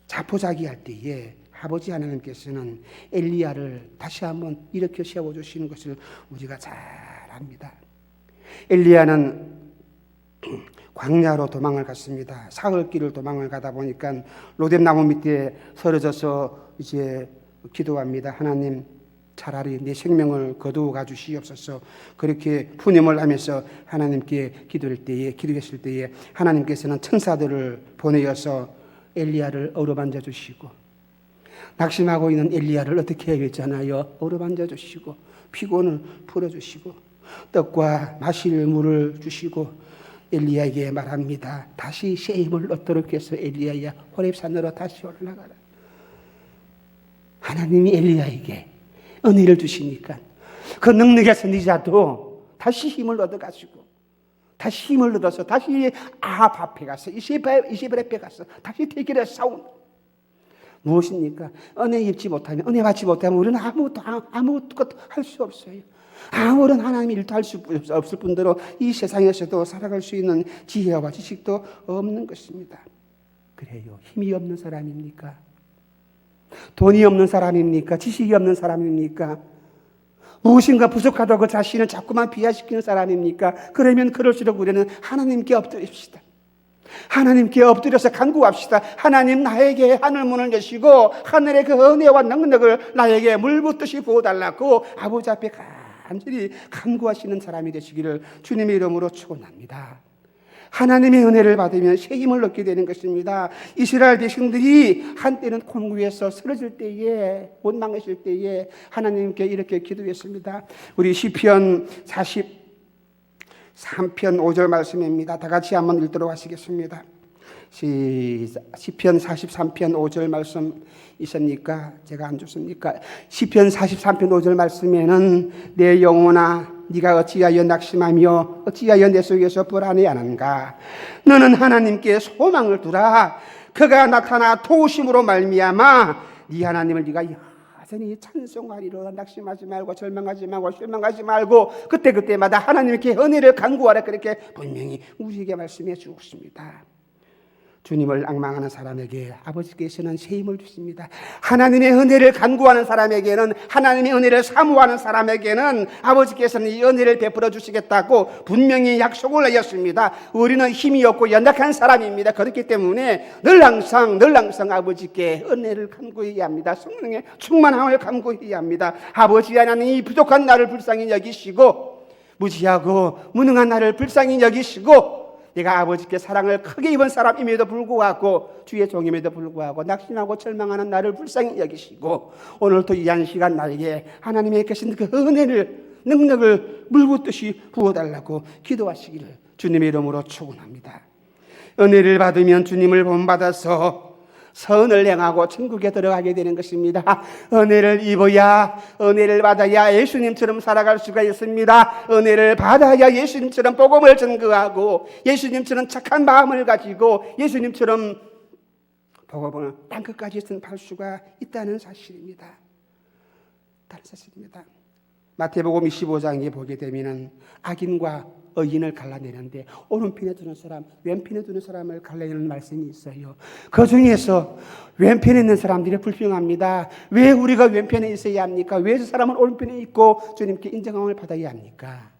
자포자기할 때에 아버지 하나님께서는 엘리야를 다시 한번 일으켜 세워주시는 것을 우리가 잘 압니다. 엘리야는 광야로 도망을 갔습니다. 사흘길을 도망을 가다 보니까 로뎀나무 밑에 쓰러져서 이제 기도합니다. 하나님, 차라리 내 생명을 거두어 주시옵소서. 그렇게 푸념을 하면서 하나님께 기도했을 때에 하나님께서는 천사들을 보내어서 엘리야를 어루만져 주시고, 낙심하고 있는 엘리야를 어떻게 해야 했잖아요. 어루만져 주시고 피곤을 풀어 주시고 떡과 마실 물을 주시고 엘리야에게 말합니다. 다시 새 힘을 얻도록 해서 엘리야야 호렙산으로 다시 올라가라. 하나님이 엘리야에게 은혜를 주시니까 그 능력에서 니자도 다시 힘을 얻어가지고 다시 힘을 얻어서 다시 아합 앞에 가서 이세벨 앞에 가서 다시 대결에 싸운 무엇입니까? 은혜 입지 못하면, 은혜 받지 못하면 우리는 아무것도 할 수 없어요. 아무런 하나님의 일도 할 수 없을 뿐더러 이 세상에서도 살아갈 수 있는 지혜와 지식도 없는 것입니다. 그래요. 힘이 없는 사람입니까? 돈이 없는 사람입니까? 지식이 없는 사람입니까? 무엇인가 부족하다고 자신을 자꾸만 비하시키는 사람입니까? 그러면 그럴수록 우리는 하나님께 엎드립시다. 하나님께 엎드려서 간구합시다. 하나님, 나에게 하늘 문을 여시고 하늘의 그 은혜와 능력을 나에게 물붓듯이 부어달라고 아버지 앞에 간절히 간구하시는 사람이 되시기를 주님의 이름으로 축원합니다. 하나님의 은혜를 받으면 새 힘을 얻게 되는 것입니다. 이스라엘 백성들이 한때는 곤고에서 쓰러질 때에, 원망했을 때에 하나님께 이렇게 기도했습니다. 우리 시편 43편 5절 말씀입니다. 다 같이 한번 읽도록 하시겠습니다. 시편 43편 5절 말씀 있습니까? 제가 안 줬습니까? 시편 43편 5절 말씀에는 내 영혼아 네가 어찌하여 낙심하며 어찌하여 내 속에서 불안해하는가? 너는 하나님께 소망을 두라. 그가 나타나 도우심으로 말미암아 네 하나님을 네가 여전히 찬송하리로. 낙심하지 말고 절망하지 말고 실망하지 말고 그때마다 하나님께 은혜를 간구하라. 그렇게 분명히 우리에게 말씀해 주었습니다. 주님을 앙망하는 사람에게 아버지께서는 새 힘을 주십니다. 하나님의 은혜를 간구하는 사람에게는, 하나님의 은혜를 사모하는 사람에게는 아버지께서는 이 은혜를 베풀어 주시겠다고 분명히 약속을 하셨습니다. 우리는 힘이 없고 연약한 사람입니다. 그렇기 때문에 늘 항상 아버지께 은혜를 간구해야 합니다. 성령의 충만함을 간구해야 합니다. 아버지 하나님, 이 부족한 나를 불쌍히 여기시고 무지하고 무능한 나를 불쌍히 여기시고 내가 아버지께 사랑을 크게 입은 사람임에도 불구하고 주의 종임에도 불구하고 낙심하고 절망하는 나를 불쌍히 여기시고 오늘도 이 한 시간 나에게 하나님의 계신 그 은혜를, 능력을 물붓듯이 부어달라고 기도하시기를 주님의 이름으로 축원합니다. 은혜를 받으면 주님을 본받아서 선을 행하고 천국에 들어가게 되는 것입니다. 은혜를 입어야, 은혜를 받아야 예수님처럼 살아갈 수가 있습니다. 은혜를 받아야 예수님처럼 복음을 전거하고 예수님처럼 착한 마음을 가지고 예수님처럼 복음을 땅끝까지 전파할 수가 있다는 사실입니다. 마태복음 25장에 보게 되면 악인과 의인을 갈라내는데 오른편에 두는 사람, 왼편에 두는 사람을 갈라내는 말씀이 있어요. 그 중에서 왼편에 있는 사람들이 불평합니다. 왜 우리가 왼편에 있어야 합니까? 왜 저 사람은 오른편에 있고 주님께 인정함을 받아야 합니까?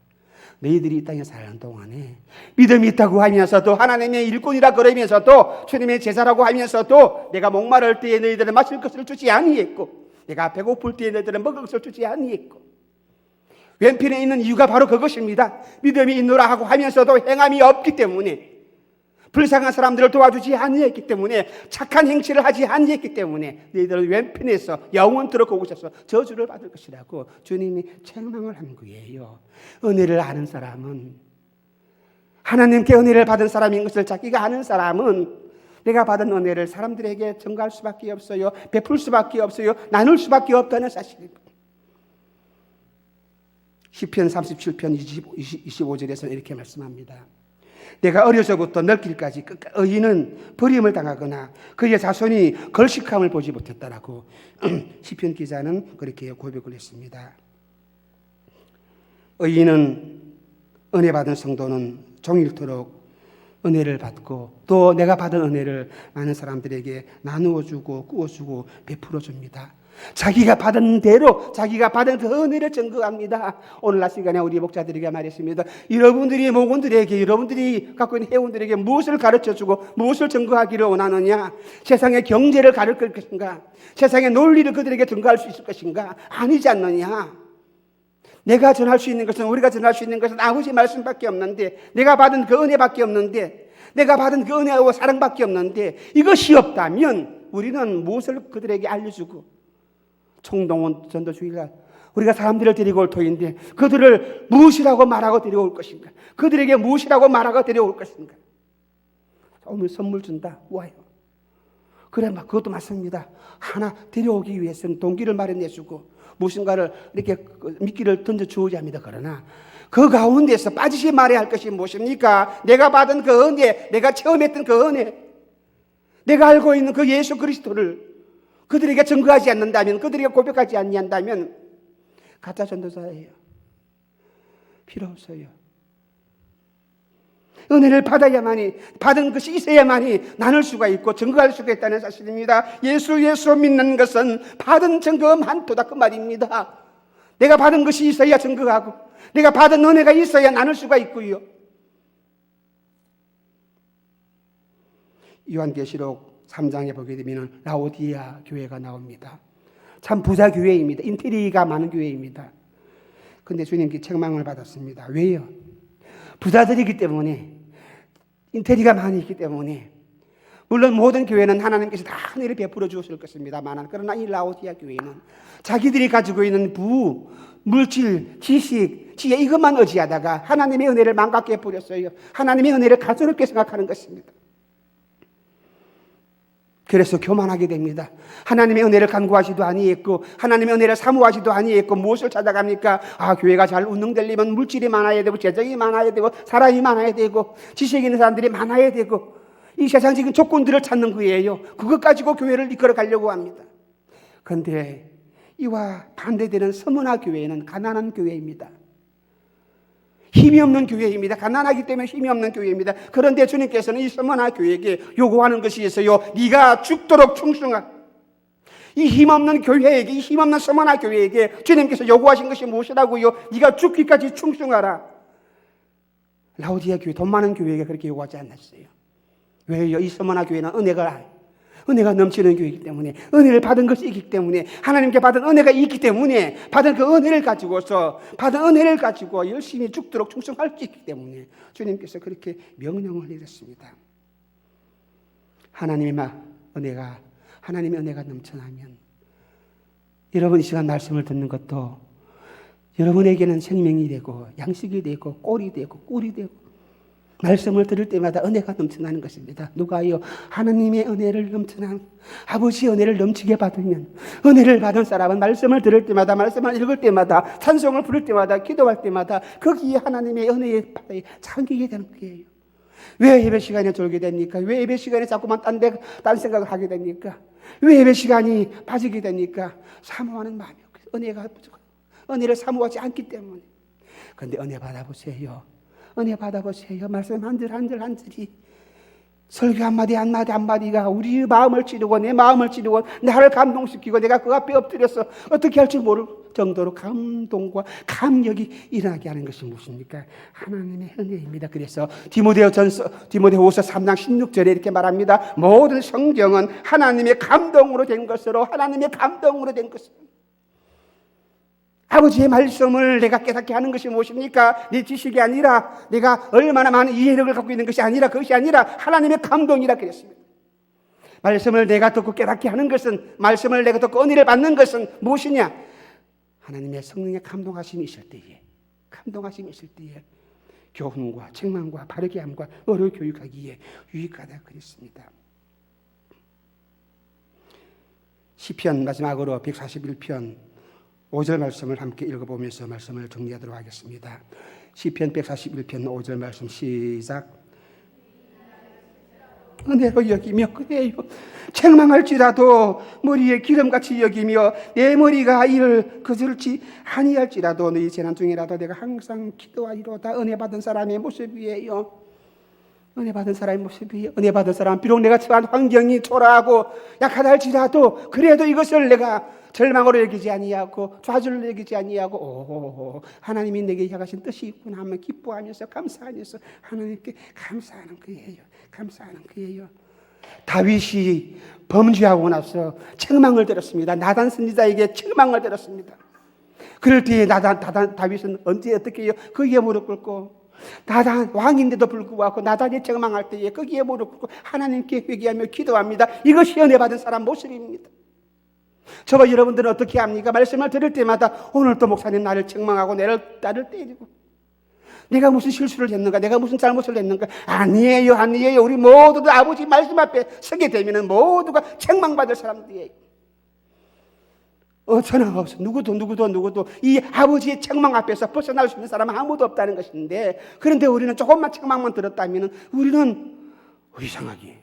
너희들이 이 땅에 사는 동안에 믿음이 있다고 하면서도 하나님의 일꾼이라 그러면서도 주님의 제자라고 하면서도 내가 목마를 때에 너희들은 마실 것을 주지 아니했고 내가 배고플 때에 너희들은 먹을 것을 주지 아니했고 왼편에 있는 이유가 바로 그것입니다. 믿음이 있노라 하고 하면서도 행함이 없기 때문에, 불쌍한 사람들을 도와주지 아니했기 때문에, 착한 행실을 하지 아니했기 때문에 너희들은 왼편에서 영원토록 거기서 저주를 받을 것이라고 주님이 책망을 한 거예요. 은혜를 아는 사람은, 하나님께 은혜를 받은 사람인 것을 자기가 아는 사람은 내가 받은 은혜를 사람들에게 전가할 수밖에 없어요. 베풀 수밖에 없어요. 나눌 수밖에 없다는 사실입니다. 시편 37편 25절에서 이렇게 말씀합니다. 내가 어려서부터 늙길까지 의인은 버림을 당하거나 그의 자손이 걸식함을 보지 못했다라고 시편 기자는 그렇게 고백을 했습니다. 의인은 은혜 받은 성도는 종일토록 은혜를 받고 또 내가 받은 은혜를 많은 사람들에게 나누어주고 꾸어주고 베풀어줍니다. 자기가 받은 대로 자기가 받은 그 은혜를 증거합니다. 오늘날 시간에 우리 목자들에게 말했습니다. 여러분들이 목원들에게 여러분들이 갖고 있는 회원들에게 무엇을 가르쳐주고 무엇을 증거하기를 원하느냐? 세상의 경제를 가르칠 것인가? 세상의 논리를 그들에게 증거할 수 있을 것인가? 아니지 않느냐? 내가 전할 수 있는 것은 우리가 전할 수 있는 것은 아버지 말씀밖에 없는데 내가 받은 그 은혜밖에 없는데 내가 받은 그 은혜와 사랑밖에 없는데 이것이 없다면 우리는 무엇을 그들에게 알려주고 총동원 전도주일날 우리가 사람들을 데리고 올 터인데 그들을 무엇이라고 말하고 데려올 것인가? 그들에게 무엇이라고 말하고 데려올 것인가? 오늘 선물 준다. 와요. 그래, 그것도 맞습니다. 하나 데려오기 위해서는 동기를 마련해주고 무엇인가를 이렇게 미끼를 던져주어야 합니다. 그러나 그 가운데서 빠지지 말아야 할 것이 무엇입니까? 내가 받은 그 은혜, 내가 체험했던 그 은혜, 내가 알고 있는 그 예수 그리스도를 그들에게 증거하지 않는다면, 그들에게 고백하지 않는다면 가짜 전도자예요. 필요 없어요. 은혜를 받아야만이, 받은 것이 있어야만이 나눌 수가 있고 증거할 수가 있다는 사실입니다. 예수 믿는 것은 받은 증거만 도다 그 말입니다. 내가 받은 것이 있어야 증거하고 내가 받은 은혜가 있어야 나눌 수가 있고요. 요한계시록 3장에 보게 되면 라오디아 교회가 나옵니다. 참 부자 교회입니다. 인테리어가 많은 교회입니다. 그런데 주님께 책망을 받았습니다. 왜요? 부자들이기 때문에, 인테리어가 많이 있기 때문에. 물론 모든 교회는 하나님께서 다 은혜를 베풀어 주었을 것입니다만, 그러나 이 라오디아 교회는 자기들이 가지고 있는 물질, 지식, 지혜 이것만 의지하다가 하나님의 은혜를 망각해 버렸어요. 하나님의 은혜를 가소롭게 생각하는 것입니다. 그래서 교만하게 됩니다. 하나님의 은혜를 간구하지도 아니했고 하나님의 은혜를 사모하지도 아니했고 무엇을 찾아갑니까? 교회가 잘 운영되려면 물질이 많아야 되고 재정이 많아야 되고 사람이 많아야 되고 지식 있는 사람들이 많아야 되고 이 세상적인 조건들을 찾는 거예요. 그것 가지고 교회를 이끌어 가려고 합니다. 그런데 이와 반대되는 서문화 교회는 가난한 교회입니다. 힘이 없는 교회입니다. 가난하기 때문에 힘이 없는 교회입니다. 그런데 주님께서는 이 서문화 교회에게 요구하는 것이 있어요. 네가 죽도록 충성하라. 이 힘없는 교회에게, 이 힘없는 서문화 교회에게 주님께서 요구하신 것이 무엇이라고요? 네가 죽기까지 충성하라. 라오디아 교회, 돈 많은 교회에게 그렇게 요구하지 않았어요. 왜요? 이 서문화 교회는 은혜가 넘치는 교회이기 때문에, 은혜를 받은 것이 있기 때문에, 하나님께 받은 은혜가 있기 때문에, 받은 그 은혜를 가지고 열심히 죽도록 충성할 수 있기 때문에 주님께서 그렇게 명령을 내렸습니다. 하나님의 은혜가 넘쳐나면 여러분 이 시간 말씀을 듣는 것도 여러분에게는 생명이 되고 양식이 되고 꼴이 되고 꿀이 되고 말씀을 들을 때마다 은혜가 넘쳐나는 것입니다. 누가요? 하나님의 은혜를 아버지의 은혜를 넘치게 받으면 은혜를 받은 사람은 말씀을 들을 때마다, 말씀을 읽을 때마다, 찬송을 부를 때마다, 기도할 때마다 거기에 하나님의 은혜의 바다에 잠기게 되는 거예요. 왜 예배 시간에 졸게 됩니까? 왜 예배 시간에 자꾸만 딴 생각을 하게 됩니까? 왜 예배 시간이 빠지게 됩니까? 사모하는 마음이 없어요. 은혜가 부족해요. 은혜를 사모하지 않기 때문에. 그런데 은혜 받아보세요. 은혜 받아보세요. 말씀 한 절 한 절이 설교 한마디가 우리 마음을 찌르고 내 마음을 찌르고 나를 감동시키고 내가 그 앞에 엎드려서 어떻게 할지 모를 정도로 감동과 감격이 일어나게 하는 것이 무엇입니까? 하나님의 은혜입니다. 그래서 디모데후서 3장 16절에 이렇게 말합니다. 모든 성경은 하나님의 감동으로 된 것으로 아버지의 말씀을 내가 깨닫게 하는 것이 무엇입니까? 내 지식이 아니라 내가 얼마나 많은 이해력을 갖고 있는 것이 아니라 그것이 아니라 하나님의 감동이라 그랬습니다. 말씀을 내가 듣고 깨닫게 하는 것은, 말씀을 내가 듣고 은혜를 받는 것은 무엇이냐? 하나님의 성령의 감동하심이 있을 때에 교훈과 책망과 바르게 함과 어려 교육하기에 유익하다 그랬습니다. 시편 마지막으로 141편 5절 말씀을 함께 읽어보면서 말씀을 정리하도록 하겠습니다. 시편 141편 5절 말씀 시작. 은혜로 여기며 그래요. 책망할지라도 머리에 기름같이 여기며 내 머리가 이를 거스르지 아니할지라도 너희 재난 중이라도 내가 항상 기도하리로다. 은혜 받은 사람의 모습이에요. 은혜 받은 사람의 모습이에요. 은혜 받은 사람 비록 내가 처한 환경이 초라하고 약하다 할지라도 그래도 이것을 내가 절망으로 여기지 아니하고 좌절로 여기지 아니하고 오, 하나님이 내게 향하신 뜻이 있구나 하면 기뻐하면서 감사하면서 하나님께 감사하는 거예요. 감사하는 거예요. 다윗이 범죄하고 나서 책망을 들었습니다. 나단 선지자에게 책망을 들었습니다. 그럴 때에 다윗은 언제 어떻게 해요? 거기에 무릎 꿇고 나단 왕인데도 불구하고 나단이 책망할 때에 거기에 무릎 꿇고 하나님께 회개하며 기도합니다. 이것이 은혜 받은 사람 모습입니다. 저와 여러분들은 어떻게 합니까? 말씀을 들을 때마다 오늘 또 목사님 나를 책망하고 나를 때리고 내가 무슨 실수를 했는가? 내가 무슨 잘못을 했는가? 아니에요. 우리 모두도 아버지 말씀 앞에 서게 되면 모두가 책망받을 사람들이에요. 전화가 없어. 누구도 이 아버지의 책망 앞에서 벗어날 수 있는 사람은 아무도 없다는 것인데, 그런데 우리는 조금만 책망만 들었다면 우리는 이상하게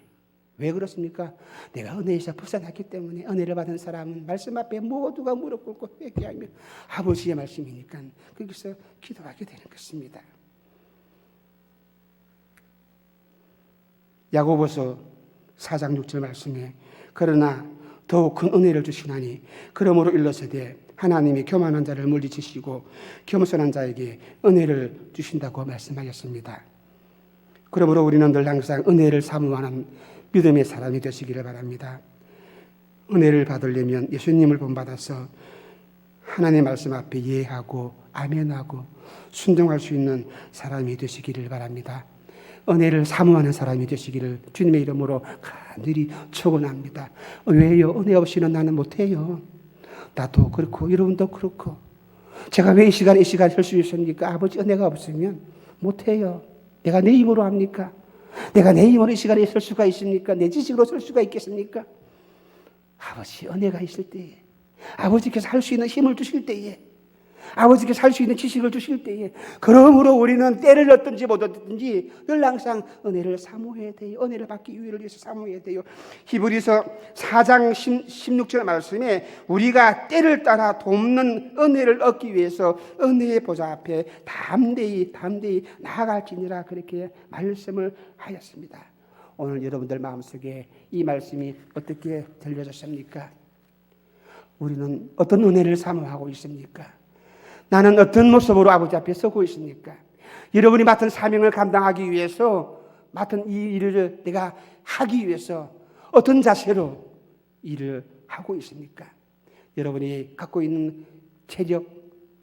왜 그렇습니까? 내가 은혜에서 벗어났기 때문에 은혜를 받은 사람은 말씀 앞에 모두가 무릎 꿇고 회개하며 아버지의 말씀이니까 거기서 기도하게 되는 것입니다. 야고보서 4장 6절 말씀에 그러나 더욱 큰 은혜를 주시나니 그러므로 일러서되 하나님이 교만한 자를 물리치시고 겸손한 자에게 은혜를 주신다고 말씀하셨습니다. 그러므로 우리는 늘 항상 은혜를 사모하는 믿음의 사람이 되시기를 바랍니다. 은혜를 받으려면 예수님을 본받아서 하나님의 말씀 앞에 예하고 아멘하고 순종할 수 있는 사람이 되시기를 바랍니다. 은혜를 사모하는 사람이 되시기를 주님의 이름으로 간절히 축원합니다. 왜요? 은혜 없이는 나는 못해요. 나도 그렇고 여러분도 그렇고 제가 왜 이 시간에 할 수 있습니까? 아버지 은혜가 없으면 못해요. 내가 내 힘으로 합니까? 내가 내 힘으로 이 시간에 설 수가 있습니까? 내 지식으로 설 수가 있겠습니까? 아버지 은혜가 있을 때에 아버지께서 할 수 있는 힘을 주실 때에 아버지께서 할 수 있는 지식을 주실 때에 그러므로 우리는 때를 얻든지 못 얻든지 늘 항상 은혜를 사모해야 돼요. 은혜를 받기 위해서 사모해야 돼요. 히브리서 4장 16절 말씀에 우리가 때를 따라 돕는 은혜를 얻기 위해서 은혜의 보좌 앞에 담대히 나아갈지니라 그렇게 말씀을 하였습니다. 오늘 여러분들 마음속에 이 말씀이 어떻게 들려졌습니까? 우리는 어떤 은혜를 사모하고 있습니까? 나는 어떤 모습으로 아버지 앞에 서고 있습니까? 여러분이 맡은 사명을 감당하기 위해서 맡은 이 일을 내가 하기 위해서 어떤 자세로 일을 하고 있습니까? 여러분이 갖고 있는 체력,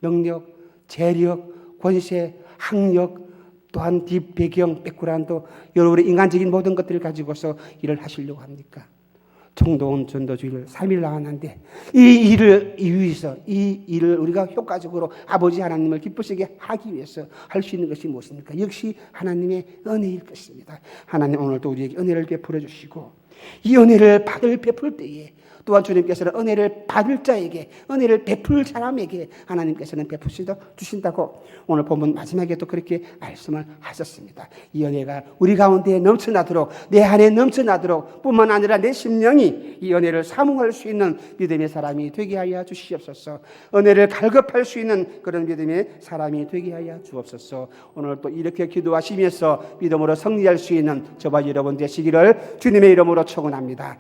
능력, 재력, 권세, 학력 또한 뒷배경, 백그라운드 여러분의 인간적인 모든 것들을 가지고서 일을 하시려고 합니까? 총동원 전도주의를 3일 나왔는데 이 일을 우리가 효과적으로 아버지 하나님을 기쁘시게 하기 위해서 할 수 있는 것이 무엇입니까? 역시 하나님의 은혜일 것입니다. 하나님 오늘도 우리에게 은혜를 베풀어 주시고 이 은혜를 베풀 때에 또한 주님께서는 은혜를 받을 자에게 은혜를 베풀 사람에게 하나님께서는 주신다고 오늘 본문 마지막에 또 그렇게 말씀을 하셨습니다. 이 은혜가 우리 가운데 넘쳐나도록 내 안에 넘쳐나도록 뿐만 아니라 내 심령이 이 은혜를 사모할 수 있는 믿음의 사람이 되게 하여 주시옵소서. 은혜를 갈급할 수 있는 그런 믿음의 사람이 되게 하여 주옵소서. 오늘 또 이렇게 기도하시면서 믿음으로 승리할 수 있는 저와 여러분 되시기를 주님의 이름으로 축원합니다.